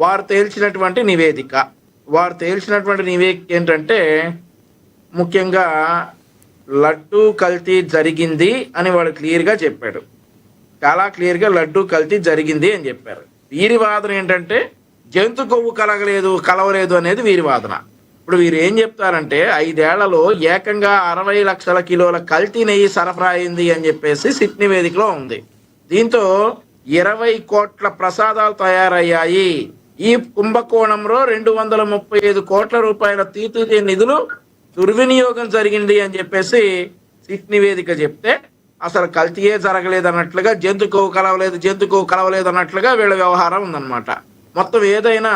వారు తేల్చినటువంటి నివేదిక ఏంటంటే ముఖ్యంగా లడ్డూ కల్తీ జరిగింది అని వాడు క్లియర్గా చెప్పాడు. చాలా క్లియర్గా లడ్డూ కల్తీ జరిగింది అని చెప్పారు. వీరి వాదన ఏంటంటే జంతు కొవ్వు కలవలేదు అనేది వీరి వాదన. ఇప్పుడు వీరు ఏం చెప్తారంటే 5 ఏళ్లలో ఏకంగా 60 లక్షల కిలోల కల్తీ నెయ్యి సరఫరా అయింది అని చెప్పేసి సిట్ నివేదికలో ఉంది. దీంతో 20 కోట్ల ప్రసాదాలు తయారయ్యాయి. ఈ కుంభకోణంలో 235 కోట్ల రూపాయల తీర్చిదిద్దే నిధులు దుర్వినియోగం జరిగింది అని చెప్పేసి సిట్ నివేదిక చెప్తే అసలు కల్తీయే జరగలేదు అన్నట్లుగా, జంతు కొవ్వు కలవలేదు అన్నట్లుగా వీళ్ళ వ్యవహారం ఉందన్నమాట. మొత్తం ఏదైనా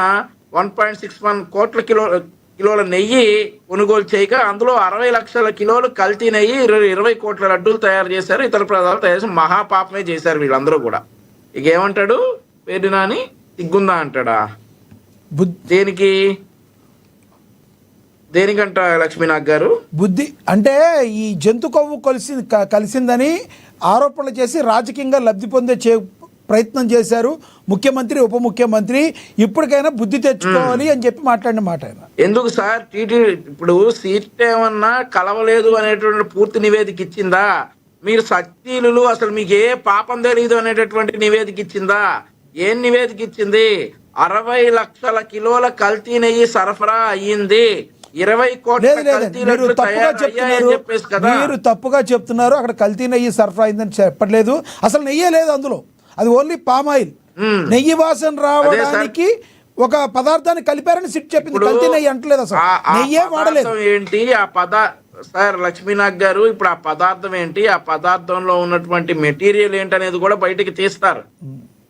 1.61 కోట్ల కిలోల నెయ్యి కొనుగోలు చేయగా అందులో 60 లక్షల కిలోలు కల్తీ నెయ్యి, 20 కోట్ల లడ్డూలు తయారు చేశారు, ఇతర పదార్థాలు తయారు చేసి మహాపాపమే చేశారు వీళ్ళందరూ కూడా. ఇక ఏమంటాడు పేరు నాని, సిగ్గుందా అంటాడా? దేనికంట లక్ష్మీనాథ్ గారు? బుద్ధి అంటే ఈ జంతు కొవ్వు కలిసిందని ఆరోపణలు చేసి రాజకీయంగా లబ్ధి పొందే ప్రయత్నం చేశారు ముఖ్యమంత్రి, ఉప ముఖ్యమంత్రి. ఇప్పటికైనా బుద్ధి తెచ్చుకోవాలి అని చెప్పి మాట్లాడిన మాట ఆయన. ఎందుకు సార్ ఇప్పుడు సీట్ ఏమన్నా కలవలేదు అనేటువంటి పూర్తి నివేదిక ఇచ్చిందా? మీరు సత్యీలు అసలు మీకు ఏ పాపం తెలియదు అనేటటువంటి నివేదిక ఇచ్చిందా? ఏం నివేదిక ఇచ్చింది? 60 లక్షల కిలోల కల్తీ నెయ్యి సరఫరా అయ్యింది, 20 కోట్ల మీరు తప్పుగా చెప్తున్నారు. అక్కడ కల్తీ నెయ్యి సరఫరా అయిందని చెప్పట్లేదు. అసలు నెయ్యే లేదు అందులో, అది ఓన్లీ పామ్ ఆయిల్. నెయ్యి వాసన రావడానికి ఒక పదార్థాన్ని కలిపారని సిట్ చెప్పింది, కల్తీ నెయ్యి అంటలేదు. అసలు నెయ్యే వాడలేదు. ఏంటి ఆ సార్ లక్ష్మీనాథ్ గారు, ఇప్పుడు ఆ పదార్థం ఏంటి, ఆ పదార్థంలో ఉన్నటువంటి మెటీరియల్ ఏంటి అనేది కూడా బయటికి తీస్తారు.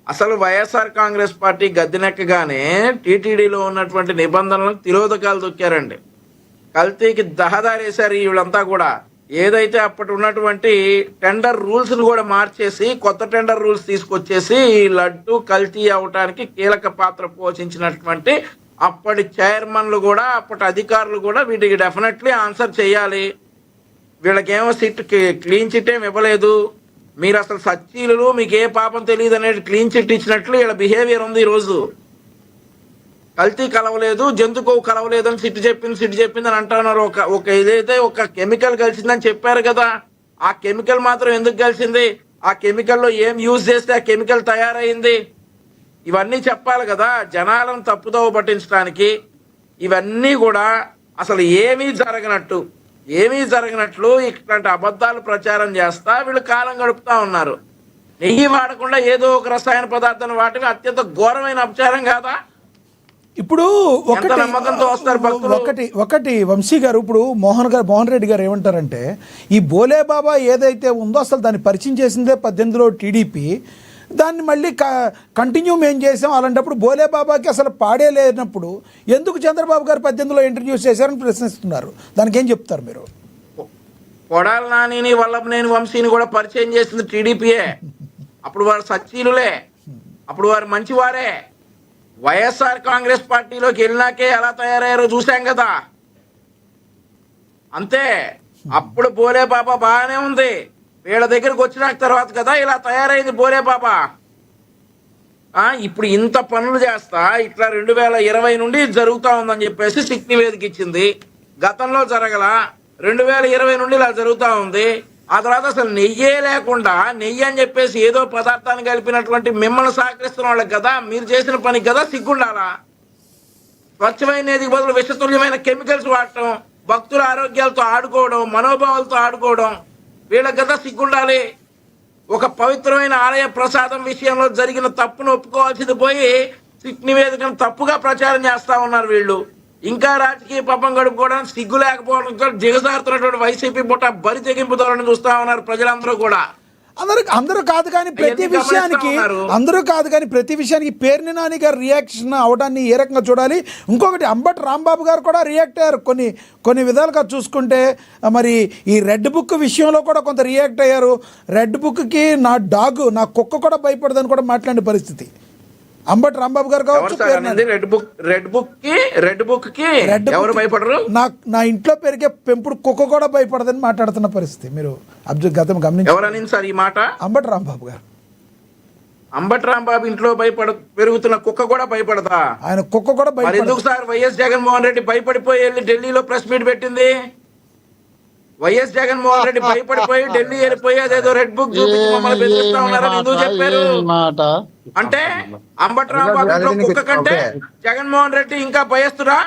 అసలు వైఎస్ఆర్ కాంగ్రెస్ పార్టీ గద్దెనెక్కగానే టీటీడీలో ఉన్నటువంటి నిబంధనలకు తిరోధకాలు తొక్కారండి. కల్తీకి దహదారేశారు వీళ్ళంతా కూడా. ఏదైతే అప్పటి ఉన్నటువంటి టెండర్ రూల్స్ ను కూడా మార్చేసి కొత్త టెండర్ రూల్స్ తీసుకొచ్చేసి ఈ లడ్డు కల్తీ అవటానికి కీలక పాత్ర పోషించినటువంటి అప్పటి చైర్మన్లు కూడా, అప్పటి అధికారులు కూడా వీటికి డెఫినెట్లీ ఆన్సర్ చేయాలి. వీళ్ళకేమో క్లీన్ చిట్ ఏమి ఇవ్వలేదు. మీరు అసలు సచ్చీలు మీకు ఏ పాపం తెలియదు అనేది క్లీన్ చిట్ ఇచ్చినట్లు వీళ్ళ బిహేవియర్ ఉంది. ఈరోజు కల్తీ కలవలేదు, జంతు కొవ్వు కలవలేదు అని సిట్ చెప్పింది అని అంటున్నారు. ఒక ఏదైతే ఒక కెమికల్ కలిసిందని చెప్పారు కదా, ఆ కెమికల్ మాత్రం ఎందుకు కలిసింది, ఆ కెమికల్లో ఏం యూజ్ చేస్తే ఆ కెమికల్ తయారైంది, ఇవన్నీ చెప్పాలి కదా జనాలను తప్పుదోవ పట్టించడానికి. ఇవన్నీ కూడా అసలు ఏమీ జరగనట్లు ఇట్లాంటి అబద్ధాలు ప్రచారం చేస్తా వీళ్ళు కాలం గడుపుతా ఉన్నారు. నెయ్యి వాడకుండా ఏదో ఒక రసాయన పదార్థాన్ని వాడటం అత్యంత ఘోరమైన అపచారం కాదా? ఇప్పుడు ఒకటి వంశీ గారు, ఇప్పుడు మోహన్ రెడ్డి గారు ఏమంటారంటే ఈ బోలే బాబా ఏదైతే ఉందో అసలు దాన్ని పరిచయం చేసిందే 18లో టీడీపీ, దాన్ని మళ్ళీ కంటిన్యూ మేము చేసాం. అలాంటప్పుడు బోలే బాబాకి అసలు పాడే లేనప్పుడు ఎందుకు చంద్రబాబు గారు 18లో ఇంట్రడ్యూస్ చేశారని ప్రశ్నిస్తున్నారు. దానికి ఏం చెప్తారు మీరు? కొడాలి నానిని, వల్లభనేని వంశీని కూడా పరిచయం చేసింది టీడీపీయే. అప్పుడు వారు సచ్చీలులే, అప్పుడు వారు మంచివారే. వైఎస్ఆర్ కాంగ్రెస్ పార్టీలోకి వెళ్ళినాకే ఎలా తయారయ్యారో చూసాం కదా. అంతే, అప్పుడు బోలే బాబా బాగానే ఉంది, వీళ్ళ దగ్గరకు వచ్చిన తర్వాత కదా ఇలా తయారైంది బోలే బాబా. ఇప్పుడు ఇంత పనులు చేస్తా ఇట్లా 2020 నుండి జరుగుతా ఉందని చెప్పేసి సిట్ నివేదిక ఇచ్చింది. గతంలో జరగల, 2020 నుండి ఇలా జరుగుతా ఉంది. ఆ తర్వాత అసలు నెయ్యే లేకుండా నెయ్యి అని చెప్పేసి ఏదో పదార్థాన్ని కలిపినటువంటి మిమ్మల్ని సహకరిస్తున్న వాళ్ళకి కదా మీరు చేసిన పని కదా సిగ్గుండాలా? స్వచ్ఛమైన నెయ్యికి బదులు విషతుల్యమైన కెమికల్స్ వాడటం, భక్తుల ఆరోగ్యాలతో ఆడుకోవడం, మనోభావాలతో ఆడుకోవడం, వీళ్ళకి కదా సిగ్గుండాలి. ఒక పవిత్రమైన ఆలయ ప్రసాదం విషయంలో జరిగిన తప్పును ఒప్పుకోవాల్సింది పోయి సిట్ నివేదికను తప్పుగా ప్రచారం చేస్తా ఉన్నారు వీళ్ళు. ఇంకా రాజకీయ పాపం గడుపుకోవడానికి సిగ్గు లేకపోవడంతో దిగజారుతున్నటువంటి వైసీపీ బుట్ట బరి తెగింపు ధోరణి చూస్తా ఉన్నారు ప్రజలందరూ కూడా. అందరూ కాదు కానీ ప్రతి విషయానికి పేర్ని నాని గారు రియాక్షన్ అవడాన్ని ఏ రకంగా చూడాలి? ఇంకొకటి అంబటి రాంబాబు గారు కూడా రియాక్ట్ అయ్యారు కొన్ని విధాలుగా చూసుకుంటే. మరి ఈ రెడ్ బుక్ విషయంలో కూడా కొంత రియాక్ట్ అయ్యారు. రెడ్ బుక్కి నా కుక్క కూడా భయపడదని కూడా మాట్లాడిన పరిస్థితి అంబటి రాంబాబు గారు కావచ్చు. రెడ్ బుక్ కి ఎవరు భయపడరు? నా ఇంట్లో పెరిగే పెంపుడు కుక్క కూడా భయపడదని మాట్లాడుతున్న పరిస్థితి మీరు గతం గమనించారు. ఎవరని సార్ ఈ మాట? అంబటి రాంబాబు గారు. అంబటి రాంబాబు ఇంట్లో పెరుగుతున్న కుక్క కూడా భయపడదా? ఆయన కుక్క కూడా మరి బయట ఎందుకు సార్ వైఎస్ జగన్మోహన్ రెడ్డి భయపడిపోయి వెళ్ళి ఢిల్లీలో ప్రెస్ మీట్ పెట్టింది? వైఎస్ జగన్మోహన్ రెడ్డి భయపడిపోయి ఢిల్లీ వెళ్ళిపోయి అదేదో రెడ్ బుక్ చూపించి మమ్మల్ని బెదిరిస్తా ఉన్నారని ఎందుకు చెప్పారు? అంటే అంబటి రాంబాబు ఇంట్లో కుక్క కంటే జగన్మోహన్ రెడ్డి ఇంకా భయస్తురా?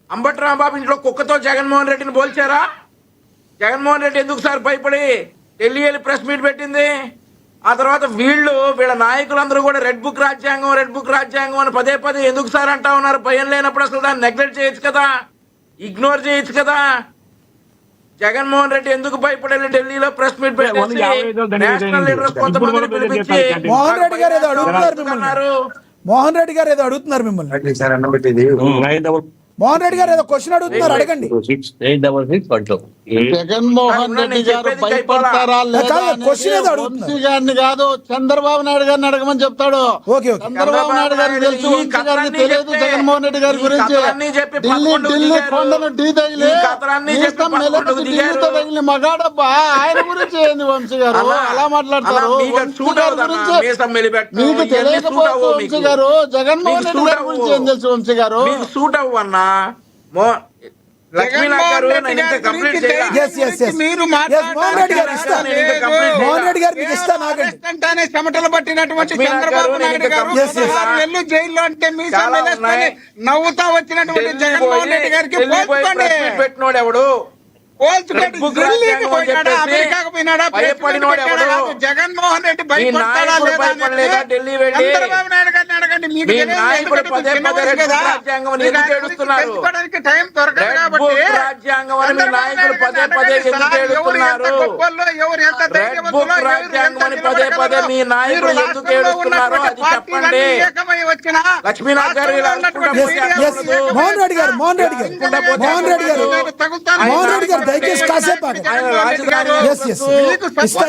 అంబటి రాంబాబు ఇంట్లో కుక్కతో జగన్మోహన్ రెడ్డిని పోల్చారా? జగన్మోహన్ రెడ్డి ఎందుకు సార్ భయపడి ఢిల్లీ వెళ్ళి ప్రెస్ మీట్ పెట్టింది? ఆ తర్వాత వీళ్ళ నాయకులందరూ కూడా రెడ్ బుక్ రాజ్యాంగం అని పదే పదే ఎందుకు సార్ అంటా ఉన్నారు? భయం లేనప్పుడు అసలు దాన్ని నెగ్లెక్ట్ చేయొచ్చు కదా, ఇగ్నోర్ చేయొచ్చు కదా. జగన్మోహన్ రెడ్డి ఎందుకు భయపడాలి? ఢిల్లీలో ప్రెస్ మీట్ పెట్టేసి నేషనల్ లీడర్స్ కొంతమందిని పిలిపించి మోహన్ రెడ్డి గారు ఏదో అడుగుతున్నారు మిమ్మల్ని. మోహన్ రెడ్డి గారు ఏదో అడుగుతున్నారు మిమ్మల్ని. మోహన్ రెడ్డి గారు ఏదో క్వశ్చన్ అడుగుతున్నారు, అడగండి. జగన్మోహన్ రెడ్డి గారు భయపడతారా లేదా వంశీ గారిని కాదు, చంద్రబాబు నాయుడు గారిని అడగమని చెప్తాడు. Okay okay. చంద్రబాబు నాయుడు గారికి తెలుసు, వంశీ గారికి తెలియదు జగన్మోహన్ రెడ్డి గారి గురించి. ఢిల్లీ కొండను ఢీ తగిలి ఢిల్లీతో తగిలి మగాడబ్బా, ఆయన గురించి ఏంది వంశీ గారు అలా మాట్లాడతారు? వంశీ గారి గురించి మీకు తెలియకపోవచ్చు వంశీ గారు. జగన్మోహన్ రెడ్డి గారి గురించి ఏం తెలుసు వంశీ గారు? సూట్ అవ్వు అన్నా. లక్ష్మీనాథ్ గారు మోహన్ రెడ్డి గారు మీకు ఇస్తా, నాగండి. చెమటలు పట్టినటువంటి చంద్రబాబు నాయుడు గారు నెల్లు జైల్లో అంటే మీ నవ్వుతా వచ్చినటువంటి జగన్మోహన్ రెడ్డి గారికి పెట్టినోడు ఎవడు? జగన్మోహన్ రెడ్డి భయపడలేదా ఢిల్లీ వెళ్ళి? చంద్రబాబు నాయుడు గారిని అడగండి. మీకు తెలుసుకోవడానికి టైం దొరకదు కాబట్టి రాజ్యాంగం అని మీ నాయకులు పదే పదే ఎందుకు ఏడుస్తున్నారు? రాజ్యాంగం అని పదే పదే మీ నాయకులు ఎందుకు ఏడుస్తున్నారు అది చెప్పండి. లక్ష్మీనాథ్ గారు మోహన్ రెడ్డి గారు దయచేసి కాసేపు రాజధాని ఇస్తా